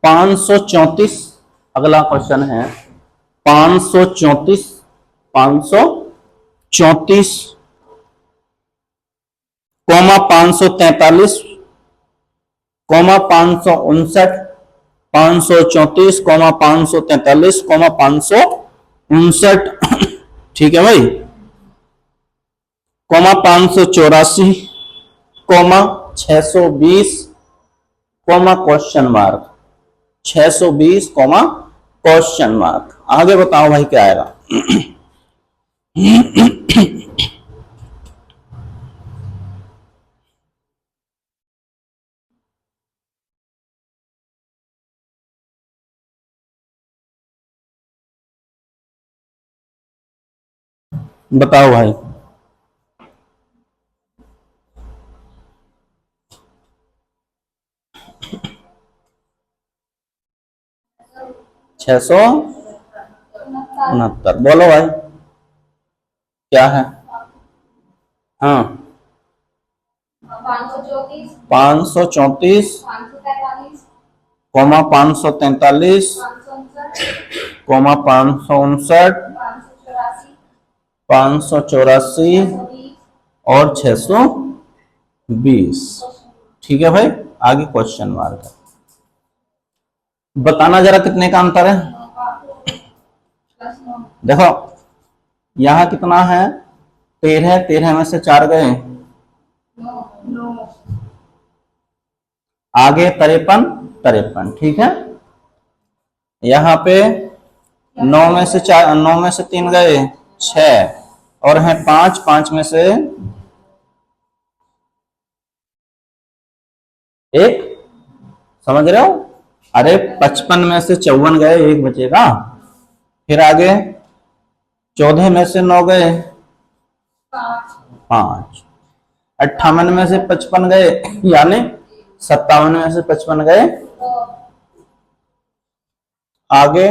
534, अगला क्वेश्चन है 534, 534 comma 543 comma 559, 534 comma 543 comma 559, ठीक है भाई, comma 584 comma 620 comma question mark, 620 comma question mark. आगे बताओ भाई क्या आएगा। बताओ भाई। 669, बोलो भाई क्या है। हाँ 534 कॉमा 543 कॉमा 559 584 और 620, ठीक है भाई। आगे क्वेश्चन मार्क है, बताना जरा कितने का अंतर है। देखो यहां कितना है, 13, 13 में से 4 गए, आगे 53, 53, ठीक है। यहाँ पे 9 में से 4, 9 में से 3 गए 6 और है 5, 5 में से 1, समझ रहे हो। अरे 55 में से 54 गए, 1 बचेगा। फिर आगे 14 में से 9 गए 5, 58 में से 55 गए, यानी 57 में से 55 गए, आगे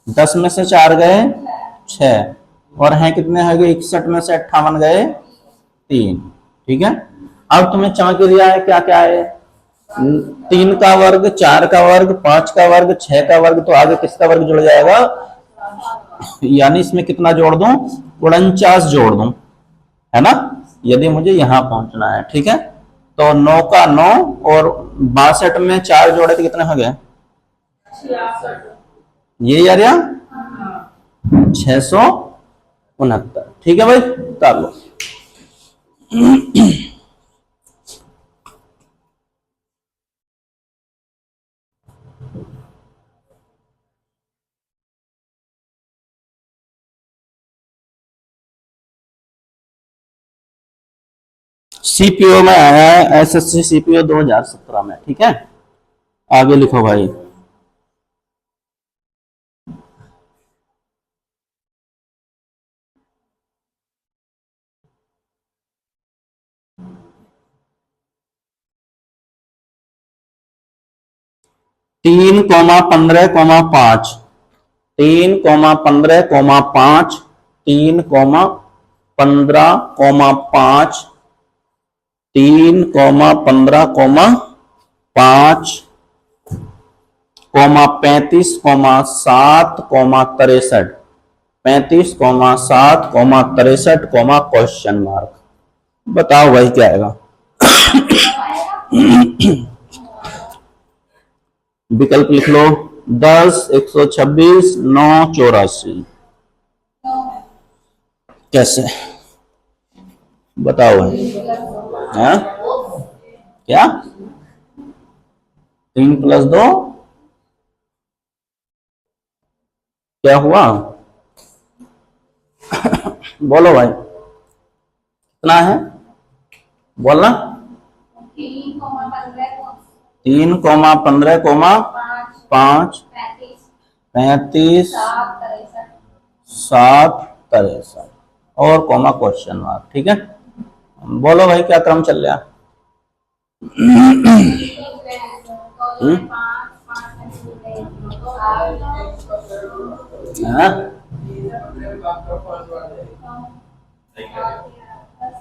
10 में से 4 गए 6 और हैं कितने हो गए, 61 में से 58 गए 3, ठीक है। अब तुम्हें चमक दिया है क्या क्या है, 3 का वर्ग, 4 का वर्ग, 5 का वर्ग, 6 का वर्ग, तो आगे किसका वर्ग जुड़ जाएगा, यानी इसमें कितना जोड़ दूं, 49 जोड़ दूं, है ना, यदि मुझे यहां पहुंचना है, ठीक है। तो 9 का 9 और 62 में 4 जोड़े तो कितने हो गए, ये यार 669, ठीक है भाई, कर लो। सीपीओ में आया है, एसएससी सीपीओ 2017 में, ठीक है। आगे लिखो भाई। तीन comma 15 comma 5, 3 comma 15 comma 5, 3 comma 15 comma 5, 3 comma 15 comma 5 comma 35 comma 7 comma 63, 35 comma 7 comma 63 comma question mark. बताओ भाई क्या आएगा। विकल्प लिख लो, 10, 126, 9, 84, कैसे बताओ भाई। हाँ क्या, 3 + 2 क्या हुआ, बोलो भाई कितना है, बोलना। 3 कॉमा 15 कॉमा 5, 35, 7, 63 और कॉमा क्वेश्चन मार्क, ठीक है। बोलो भाई क्या क्रम चल रहा है।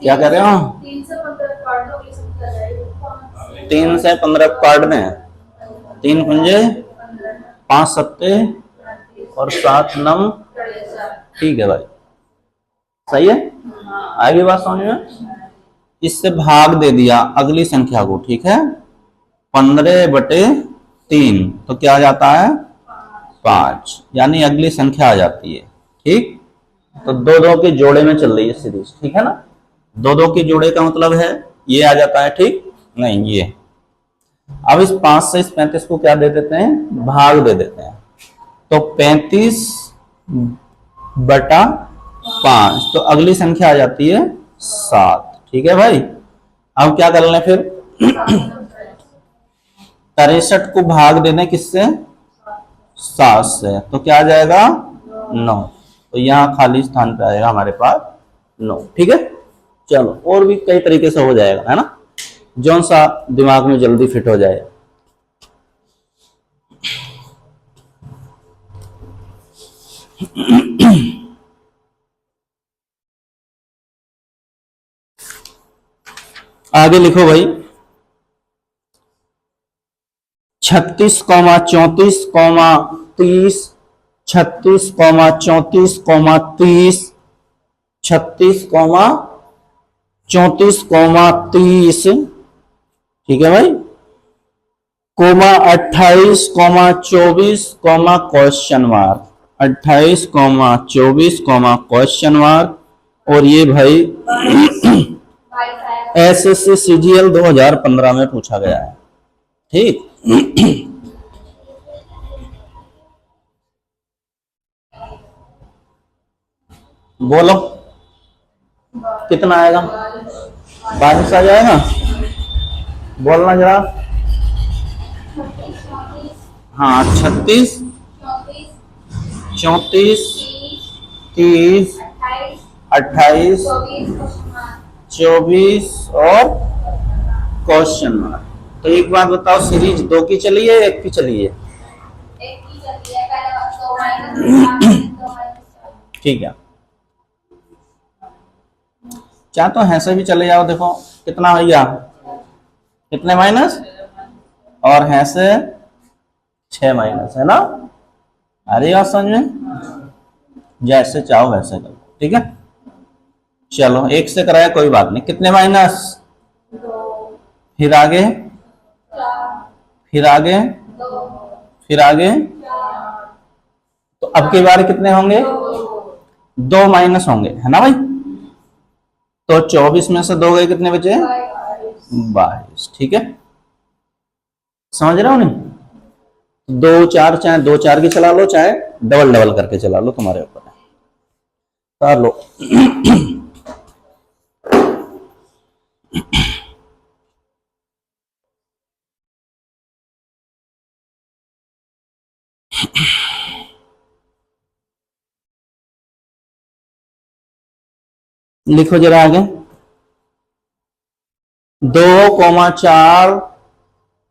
क्या कर रहे हो, 3 से 15 काट दें, 3 कुंजे 5 सत्ते और 7 नम, ठीक है भाई, सही है। आगे बात समझ में, इससे भाग दे दिया अगली संख्या को, ठीक है, 15/3 तो क्या आ जाता है 5, यानी अगली संख्या आ जाती है, ठीक। तो 2-2 के जोड़े में चल रही है सीरीज, ठीक है ना। 2-2 के जोड़े का मतलब है ये आ जाता है, ठीक, नहीं ये। अब इस 5 से इस 35 को क्या दे देते हैं, भाग दे देते हैं, तो 35/5, तो अगली संख्या आ जाती है 7, ठीक है भाई। अब क्या कर लें फिर 63 को भाग देने किससे, 7 से, तो क्या आ जाएगा 9, तो यहाँ खाली स्थान पे आएगा हमारे पास 9, ठीक है। चलो और भी कई तरीके से हो जाएगा, है ना, जौन सा दिमाग में जल्दी फिट हो जाए। आगे लिखो भाई, 36,34,30, 36,34,30, 36,34,30, ठीक है भाई, comma 28, 24, question mark, 28, 24, question mark. और ये भाई एसएससी सीजीएल 2015 में पूछा गया है, ठीक। बोलो कितना आएगा, 22 आ जाएगा, बोलना जरा। हाँ 36, 34, 30, 28, 24 और क्वेश्चन मार्क। तो एक बात बताओ, सीरीज 2 की चली है, 1 की चली है, 1 की चली है, ठीक है। चाहे तो ऐसे भी चले जाओ, देखो कितना हो गया, कितने माइनस, और है से 6 माइनस, है ना। अरे बात समझ में, जैसे चाहो वैसे करो, ठीक है। चलो 1 से कराया कोई बात नहीं, कितने माइनस, फिर आगे, फिर आगे, फिर आगे, तो अब की बार कितने होंगे, 2 माइनस होंगे, है ना भाई। तो 24 में से 2 गए, कितने बचे, 22, ठीक है। समझ रहे हो नहीं, 2 4, चाहे 2 4 की चला लो, चाहे डबल डबल करके चला लो, तुम्हारे ऊपर है, कर लो। लिखो जरा आगे, 2,4,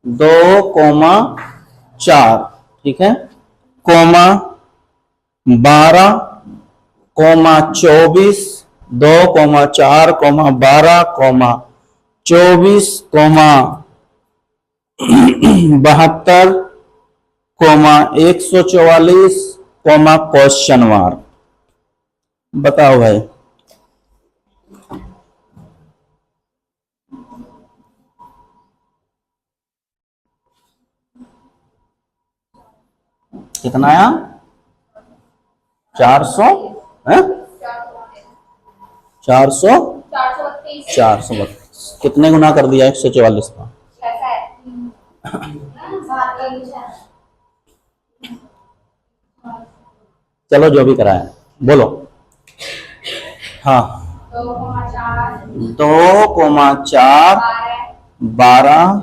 2,4, ठीक है, कोमा 12, 24, 2,4, 12, 24, 72, 144, क्वेश्चन मार्क। बताओ भाई, कितना आया, 400 है, 432, कितने गुना कर दिया 144 का, चलो जो भी कराया, बोलो। हाँ 2,4, 12,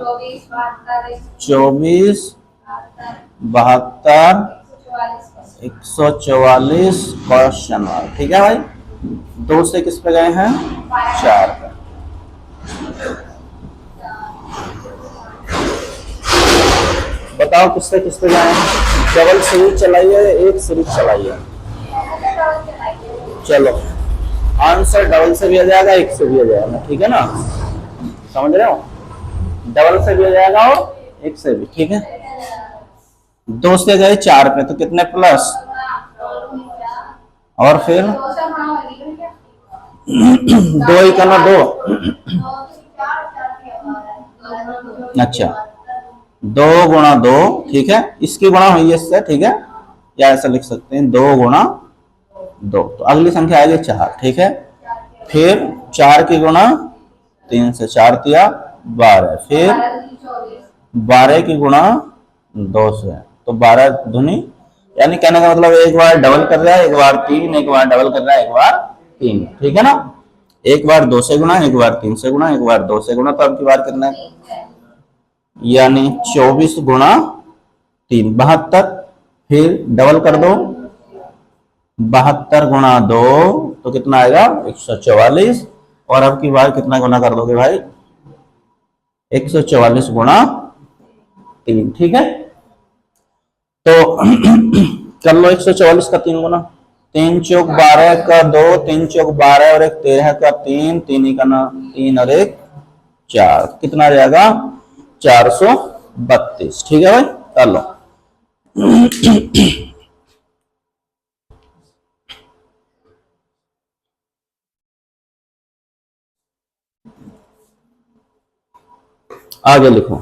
24, 72, 144 क्वेश्चन मार्क, ठीक है भाई। 2 से किस पे गए हैं, 4 पे। बताओ किससे किस पे गए हैं, डबल सीरीज चलाइए, एक सीरीज चलाइए, चलो आंसर डबल से भी आ जाएगा, 1 से भी आ जाएगा, ठीक है ना, समझ रहे हो। डबल से भी हो जाएगा और एक से भी, ठीक है। 2 से गए 4 पे तो कितने प्लस, और फिर 2 ही करना 2, अच्छा 2 गुणा 2, ठीक है, इसकी गुणा हुई है इससे, ठीक है, या ऐसा लिख सकते हैं 2 गुणा 2, तो अगली संख्या आएगी 4, ठीक है। फिर 4 की गुणा 3 से, 4 तिया 12, फिर 12 की गुणा 2 से, तो 12 दूनी, यानी कहने का मतलब एक बार डबल कर रहा है, एक बार 3, एक बार डबल कर रहा है, एक बार 3, ठीक है ना। एक बार 2 से गुणा, एक बार 3 से गुणा, एक बार 2 से गुणा, तो अब की बार कितना है, यानी 24 गुणा 3 72, फिर डबल कर दो 72 गुणा 2 तो कितना आएगा 144, और अब की बार कितना गुणा कर दोगे भाई 144 गुणा 3, ठीक है। तो कर लो 144 का 3 गुना, 3 चौक 12 का 2, 3 चौक 12 और एक 13 का 3, 3 ही का ना 3 और एक 4, कितना रहेगा 432, ठीक है भाई, कर लो। आगे लिखो,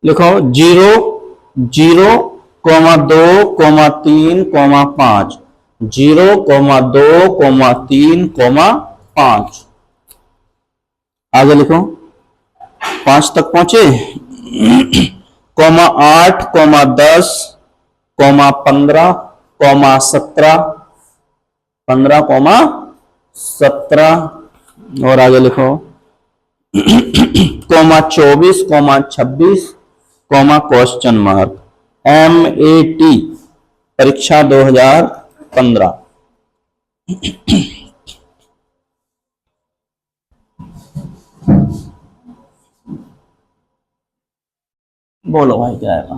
लिखो 0 0 2 3 5, 0 2 3 5, आगे लिखो 5 तक पहुंचे, कोमा 8 10 15 17, 15 17, और आगे लिखो 24 26, क्वेश्चन मार्क, MAT परीक्षा 2015। बोलो भाई क्या आएगा,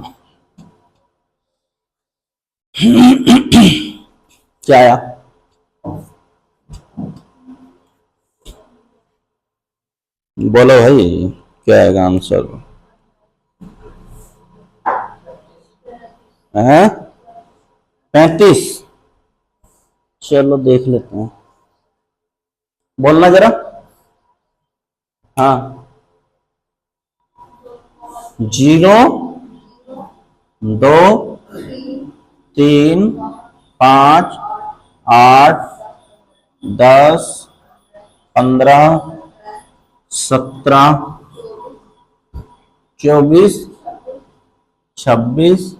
क्या आया, बोलो भाई क्या आएगा आंसर है, 35, चलो देख लेते हैं, बोलना जरा, हाँ 0 2 3 5 8 10 15 17 24 26,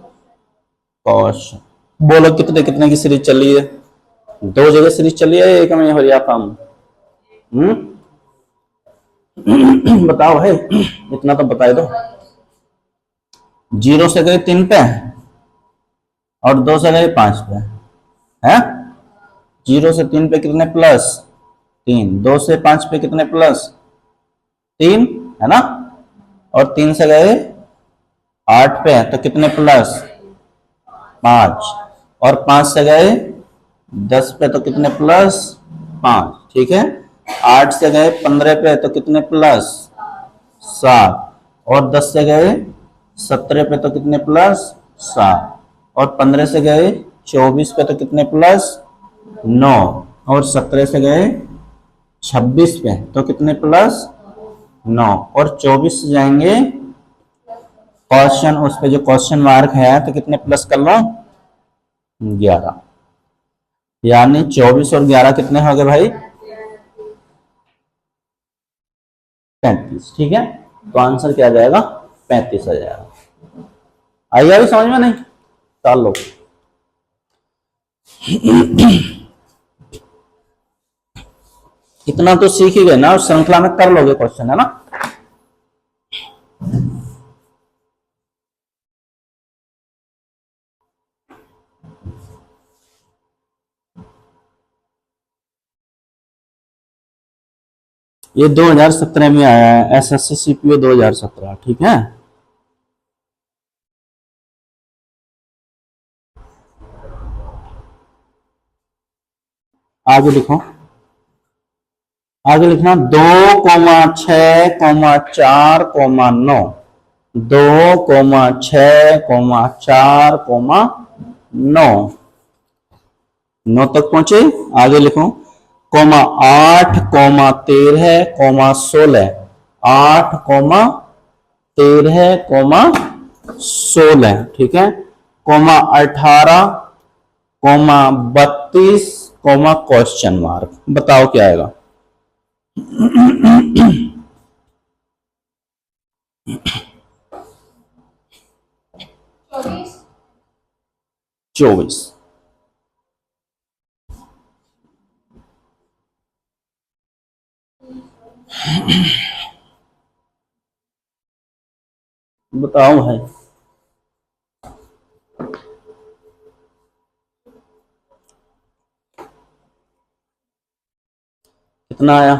क्वेश्चन, बोलो कितने कितने की सीरीज चली है, 2 जगह सीरीज चली है, एक में हो गया काम, बताओ भाई, इतना तो बता दो। 0 से गए 3 पे और 2 से गए 5 पे, है 0 से 3 पे कितने प्लस 3, 2 से 5 पे कितने प्लस 3, है ना, और 3 से गए 8 पे तो कितने प्लस 5, और 5 से गए 10 पे तो कितने प्लस 5, ठीक है। 8 से गए 15 पे तो कितने प्लस 7, और 10 से गए 17 पे तो कितने प्लस 7, और 15 से गए 24 पे तो कितने प्लस 9, और 17 से गए 26 पे तो कितने प्लस 9, और 24 से जाएंगे क्वेश्चन, उस पे जो क्वेश्चन मार्क है तो कितने प्लस कर लो 11, यानी 24 और 11 कितने हो गए भाई 35, ठीक है। तो आंसर क्या आ जाएगा 35 आ जाएगा, आई अभी समझ में नहीं, चल लो। इतना तो सीख ही गए ना, श्रृंखला में कर लोगे क्वेश्चन, है ना। ये 2017 में आया है, SSC CPO 2017, ठीक है। आगे लिखो, आगे लिखना 2,6,4,9, 2,6,4,9, 9 तक पहुंचे। आगे लिखो कोमा 8,13,16, 8,13,16, ठीक है। Comma 18,32, comma question mark. बताओ क्या आएगा। 24। बताओ भाई। कितना आया?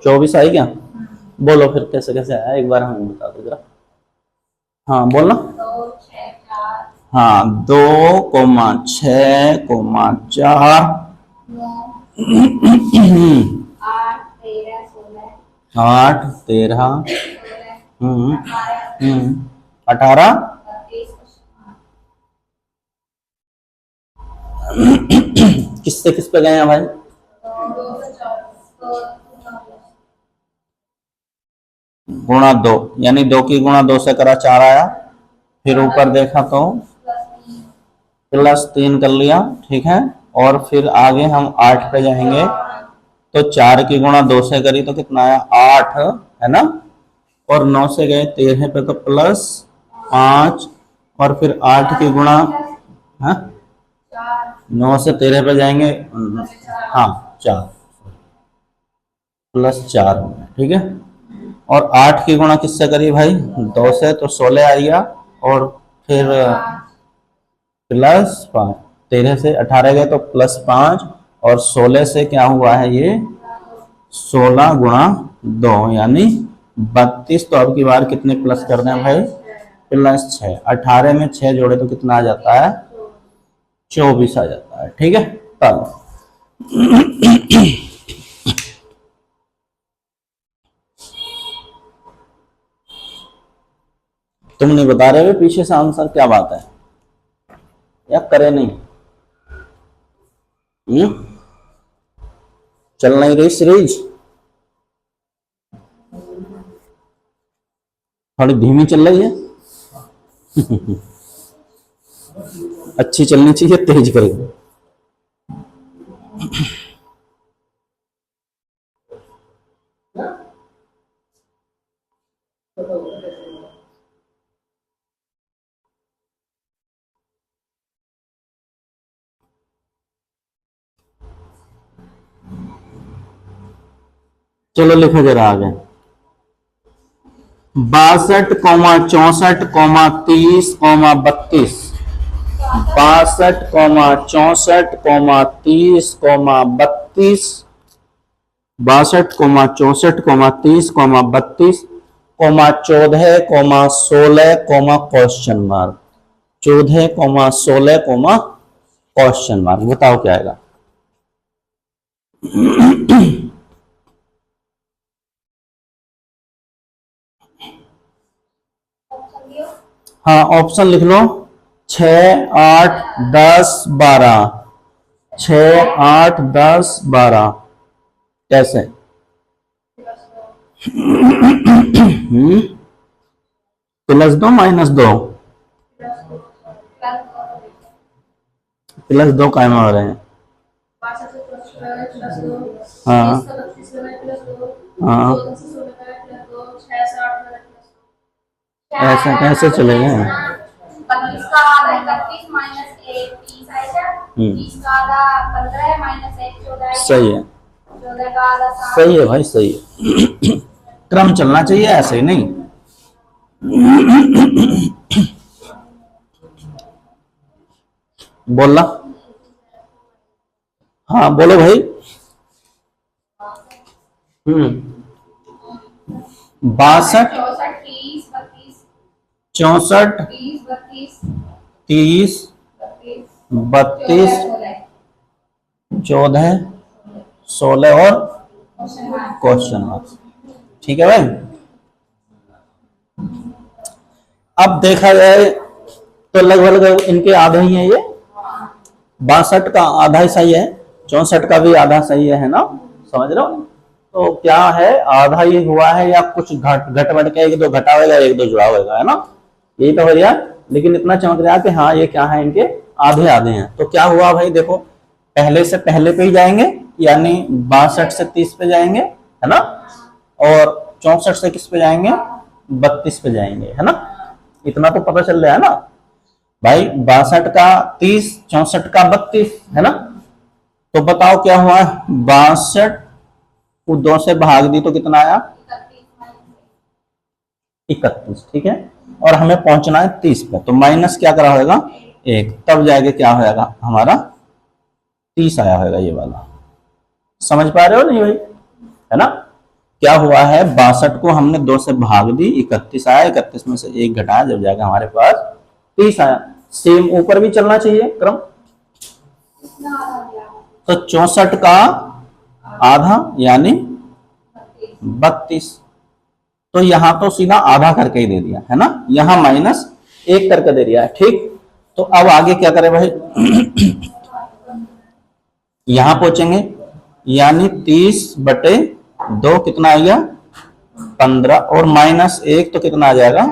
24 आई क्या? बोलो फिर कैसे कैसे आया, एक बार हमें बता दो जरा। हाँ बोलना। हाँ 2,6,4, 8,13, 18, किससे किस पे गए हैं भाई? गुणा 2, यानी 2 की गुणा 2 से करा 4 आया। फिर ऊपर देखा तो +3 कर लिया, ठीक है। और फिर आगे हम 8 पे जाएंगे तो 4 की गुणा 2 से करी तो कितना आया? 8 है ना। और 9 से गए 13 पे तो +5, और फिर 8 की गुणा, हाँ 9 से 13 पे जाएंगे, हाँ 4, +4 हो गया, ठीक है। और 8 की गुणा किससे करी भाई? 2 से, तो 16 आ गया। और फिर +5, 13 से 18 गए तो +5, और 16 से क्या हुआ है ये? 16 गुणा 2 यानी 32। तो अब की बार कितने प्लस कर दें भाई? +6। 18 में 6 जोड़े तो कितना आ जाता है? 24 आ जाता है, ठीक है। चलो तुम नहीं बता रहे हो पीछे से आंसर, क्या बात है? या करे नहीं? चल नहीं रही सीरीज, थोड़ी धीमी चल रही है। अच्छी चलनी चाहिए, तेज करेगी। चलो लिखो जरा आगे। 62,64,30,32, 62,64,30,32, 62,64,30,32, 14,16, क्वेश्चन मार्क। 14,16, question mark. बताओ क्या आएगा। हाँ ऑप्शन लिख लो। 6, 8, 10, 12, 6, 8, 10, 12। कैसे? +2 -2, +2 काय में आ रहे हैं? हाँ हाँ, ऐसे कैसे चलेगा? सही है, सही है भाई, सही है। क्रम चलना चाहिए, ऐसे ही नहीं। बोलना। हाँ बोलो भाई। 62, 64, 30, 32, 14, 16 और क्वेश्चन मार्क्स। ठीक है भाई। अब देखा जाए तो लगभग इनके आधे ही है, ये 62 का आधा ही सही है, 64 का भी आधा सही है ना, समझ रहे हो। तो क्या है, आधा ही हुआ है या कुछ घट बढ़ के एक दो घटा होगा, एक दो जुड़ा होगा, है ना, यही तो हो गया। लेकिन इतना चमक रहा कि हाँ ये क्या है, इनके आधे आधे हैं। तो क्या हुआ भाई, देखो पहले से पहले पे ही जाएंगे, यानी 62 से 30 पे जाएंगे, है ना, और 64 से किस पे जाएंगे, 32 पे जाएंगे, है ना। इतना तो पता चल रहा है ना भाई, 62 का 30, 64 का 32, है ना। तो बताओ क्या हुआ, 62 को 2 से भाग दी तो कितना आया, 31। ठीक है, और हमें पहुंचना है 30 पे, तो माइनस क्या करा होगा, 1, तब जाएगा क्या होगा हमारा 30 आया होगा ये वाला। समझ पा रहे हो नहीं भाई, है ना। क्या हुआ है, 62 को हमने 2 से भाग दी, 31 आया, 31 में से 1 घटाया, जब जाएगा हमारे पास 30 आया। सेम ऊपर भी चलना चाहिए क्रम। तो 64 का आधा यानी 32, तो यहां तो सीधा आधा करके ही दे दिया है ना, यहां -1 करके दे दिया है। ठीक, तो अब आगे क्या करें भाई, यहां पहुंचेंगे, यानी 30/2 कितना आ गया, 15, और -1 तो कितना आ जाएगा,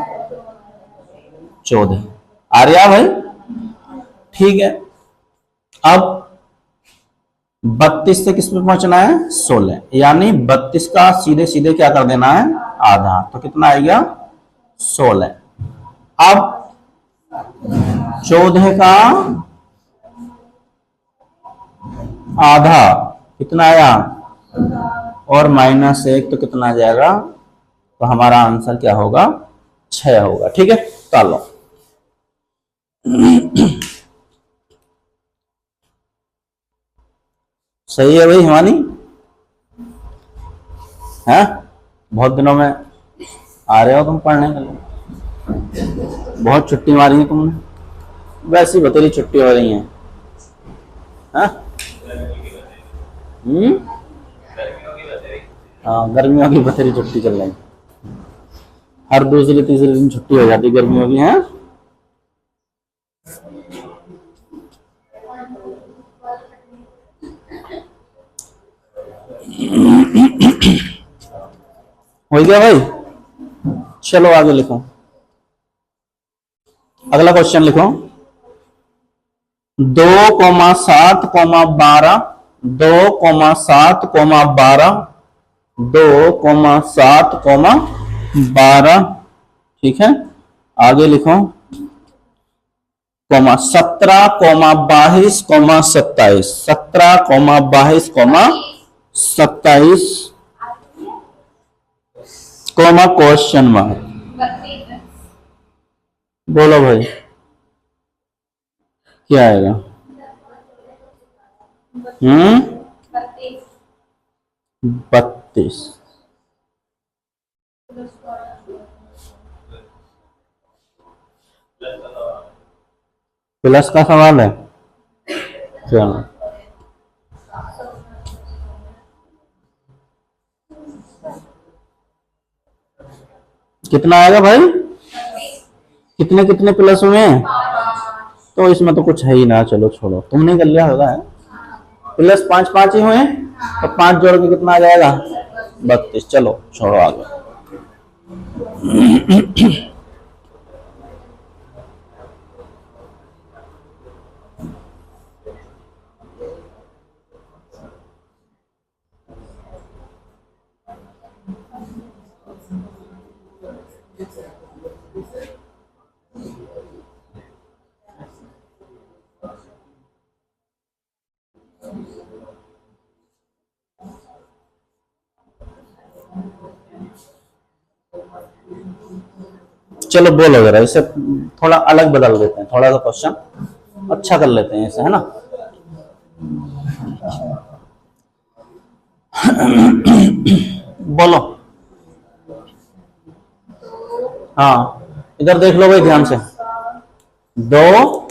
14 आ रहा भाई। ठीक है, अब 32 से किस पे पहुंचना है, 16, यानी 32 का सीधे सीधे क्या कर देना है, आधा, तो कितना आएगा 16। अब 14 का आधा कितना आया, और -1 तो कितना आ जाएगा, तो हमारा आंसर क्या होगा, 6 होगा। ठीक है, चलो सही है भाई हिमानी, है, बहुत दिनों में आ रहे हो तुम पढ़ने के लिए, बहुत छुट्टी मारी है तुमने, वैसी बतेरी छुट्टी हो रही है, हाँ। हाँ, गर्मियों की बतेरी छुट्टी चल रही, हर दूसरे तीसरे दिन छुट्टी हो जाती गर्मियों की, है। हो गया भाई, चलो आगे लिखो, अगला क्वेश्चन लिखो, 2,7,12, 2,7,12, 2,7,12, ठीक है, आगे लिखो, 17,22, 27, 17,22, 27, क्वेश्चन मार्क। बोलो भाई क्या आएगा, 32। प्लस का सवाल है, चलो कितना आएगा भाई, कितने कितने प्लस हुए हैं, तो इसमें तो कुछ है ही ना, चलो छोड़ो, तुमने कर लिया होगा, है प्लस 5 5 ही हुए, तो 5 जोड़ के कितना आ जाएगा, 32। चलो छोड़ो आगे। चलो बोलो जरा, इसे थोड़ा अलग बदल देते हैं, थोड़ा सा क्वेश्चन अच्छा कर लेते हैं इसे, है ना। बोलो, हाँ इधर देख लो भाई ध्यान से, 2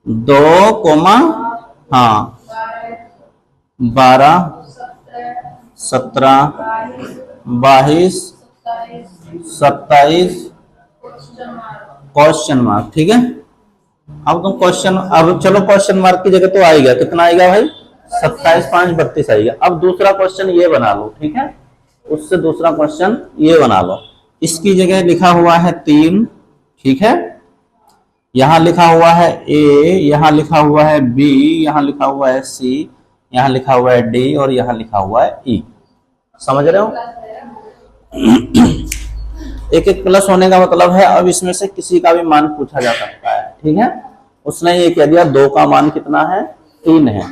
2, हाँ 12, 17, 22, 27, क्वेश्चन मार्क। ठीक है, अब तुम क्वेश्चन, अब चलो क्वेश्चन मार्क की जगह तो आएगा, कितना आएगा भाई? 27, 5, 32 आएगा। अब दूसरा क्वेश्चन ये बना लो, ठीक है, उससे दूसरा क्वेश्चन ये बना लो। इसकी जगह लिखा हुआ है 3, ठीक है, यहां लिखा हुआ है ए, यहां लिखा हुआ है बी, यहां लिखा हुआ है सी, यहां लिखा हुआ है डी और यहां लिखा हुआ है ई। समझ रहे हो? एक एक प्लस होने का मतलब है अब इसमें से किसी का भी मान पूछा जा सकता है। ठीक है, उसने ये कह दिया 2 का मान कितना है? 3 है।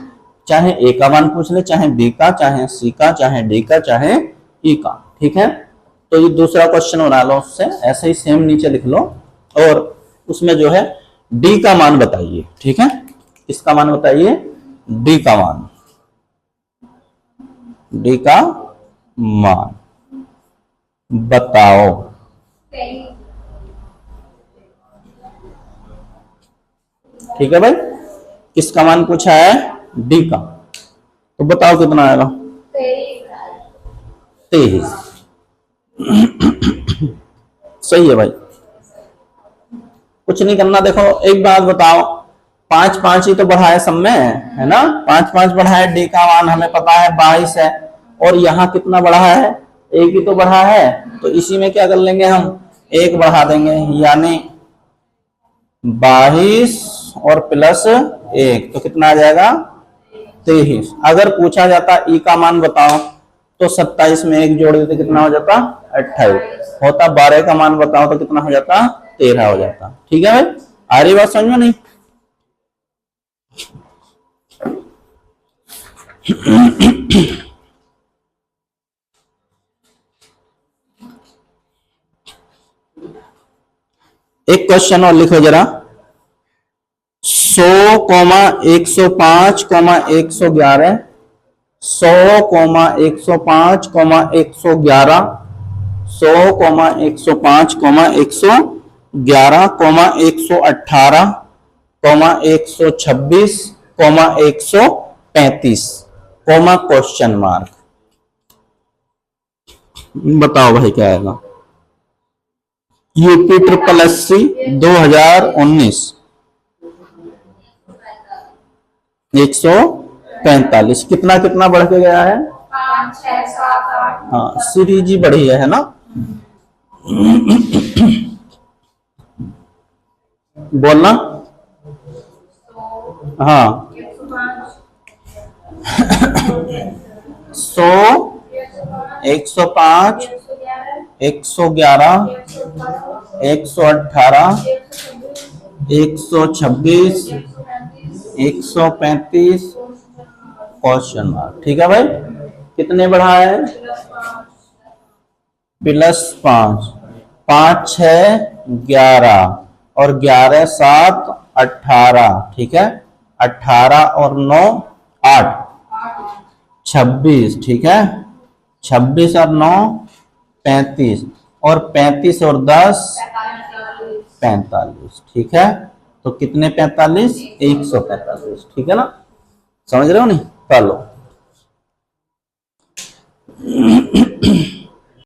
चाहे ए का मान पूछ ले, चाहे बी का, चाहे सी का, चाहे डी का, चाहे ई का। ठीक है, तो ये दूसरा क्वेश्चन बना लो उससे, ऐसे ही सेम नीचे लिख लो और उसमें जो है डी का मान बताइए। ठीक है, इसका मान बताइए, डी का मान, डी का मान बताओ। ठीक है भाई, किसका मान पूछा है? डी का। तो बताओ कितना आएगा? 23। सही है भाई, कुछ नहीं करना। देखो एक बात बताओ, 5 5 ही तो बढ़ा है सब में, है ना? 5 5 बढ़ा है, डी का मान हमें पता है 22 है, और यहाँ कितना बढ़ा है? 1 ही तो बढ़ा है। तो इसी में क्या कर लेंगे हम? 1 बढ़ा देंगे, यानी 22 और प्लस 1 तो कितना आ जाएगा? 23। अगर पूछा जाता ई का मान बताओ तो 27 में 1 जोड़ देते कितना हो जाता? 28 होता। 12 का मान बताओ तो कितना हो जाता? 13 हो जाता। ठीक है भाई, आ रही बात समझ में नहीं? एक क्वेश्चन और लिखो जरा, 100, 105, 111, 100, 105, 111, 100, 105, 111, 118, 126, 135, क्वेश्चन मार्क। बताओ भाई क्या आएगा? UP triple SC 2019 145। कितना कितना बढ़ के गया है? 5, 6, 7, 8। हाँ, सीरीज ही बढ़ी है ना? बोलना। हाँ 100, 105, 111, 118, 126, 135, क्वेश्चन मार्क। ठीक है भाई, कितने बढ़ा है? +5, 5 6 11 और 11 7 18। ठीक है, 18 और 9 8, 26। ठीक है, 26 और 9 35 और 35 और 10 45। ठीक है, तो कितने 45? 145। ठीक है ना? समझ रहे हो नहीं? कर लो।